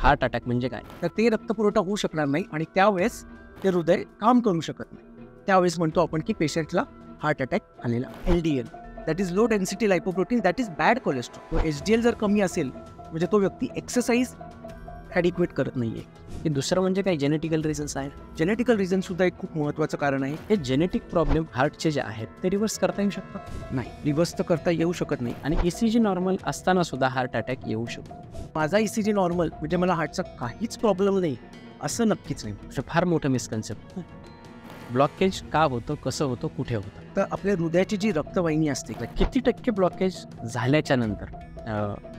Heart attack म्हणजे काय? तर ते रक्तपुरवठा होऊ शकणार नाही आणि त्यावेळेस ते हृदय काम करू शकत नाही. त्यावेळेस म्हणतो आपण की पेशंटला हार्ट अटॅक आलेला. LDL that is low density lipoprotein, that is bad cholesterol. तो HDL जर कमी असेल म्हणजे तो व्यक्ती एक्सरसाइज ॲडिक्वेट करत नाही आहे. हे दुसरं म्हणजे काय जेनेटिकल रिझन्स आहेत? जेनेटिकल रिझन सुद्धा एक खूप महत्त्वाचं कारण आहे. हे जेनेटिक प्रॉब्लेम हार्टचे जे आहेत ते रिव्हर्स करता येऊ शकतात नाही, रिव्हर्स तर करता येऊ शकत नाही. आणि ECG नॉर्मल असताना सुद्धा हार्ट अटॅक येऊ शकतो. माझा ECG नॉर्मल म्हणजे मला हार्टचा काहीच प्रॉब्लेम नाही असं नक्कीच नाही. हे फार मोठं मिसकन्सेप्ट. ब्लॉकेज का होतं, कसं होतं, कुठे होतं? तर आपल्या हृदयाची जी रक्तवाहिनी असते किती टक्के ब्लॉकेज झाल्याच्या नंतर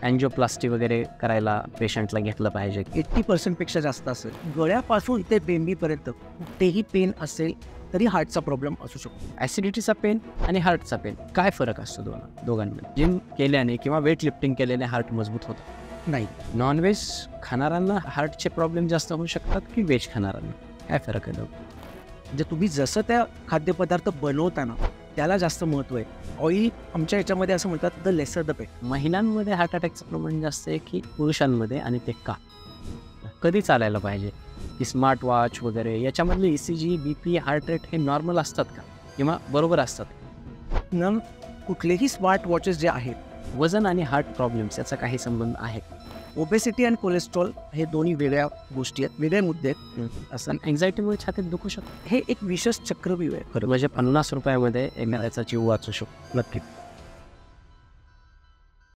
अँजिओप्लास्टी वगैरे करायला पेशंटला घेतलं पाहिजे? 80% पेक्षा जास्त असेल. गळ्यापासून ते बेंबीपर्यंत कुठेही पेन असेल तरी हार्टचा प्रॉब्लेम असू शकतो. ॲसिडिटीचा पेन आणि हार्टचा पेन काय फरक असतो दोघांमध्ये? जिम केल्याने किंवा वेट लिफ्टिंग केल्याने हार्ट मजबूत होतं? नाही. नॉनव्हेज खाणाऱ्यांना हार्टचे प्रॉब्लेम जास्त होऊ शकतात की व्हेज खाणाऱ्यांना? काय फरक आहे? म्हणजे तुम्ही जसं त्या खाद्यपदार्थ बनवताना त्याला जास्त महत्त्व आहे. ऑइल आमच्या याच्यामध्ये असं म्हणतात द लेसर द पेन. महिलांमध्ये हार्ट अटॅकचं प्रमाण जास्त आहे की पुरुषांमध्ये, आणि ते का? कधी चालायला पाहिजे? की स्मार्ट वॉच वगैरे याच्यामधले ECG, BP, हार्ट रेट हे नॉर्मल असतात का किंवा बरोबर असतात? न कुठलेही स्मार्ट वॉचेस जे आहेत, वजन आणि हार्ट प्रॉब्लेम्स याचा काही संबंध आहे? ओबेसिटी आणि कोलेस्ट्रॉल हे दोन्ही वेगळ्या गोष्टी आहेत, वेगळे मुद्दे आहेत. असं अँझायटीमुळे छातीत दुखू शकतो. हे एक विशेष चक्रव्यूह आहे खरं म्हणजे 50 रुपयामध्ये एखाद्याचा जीव वाचू शकतो. नक्की.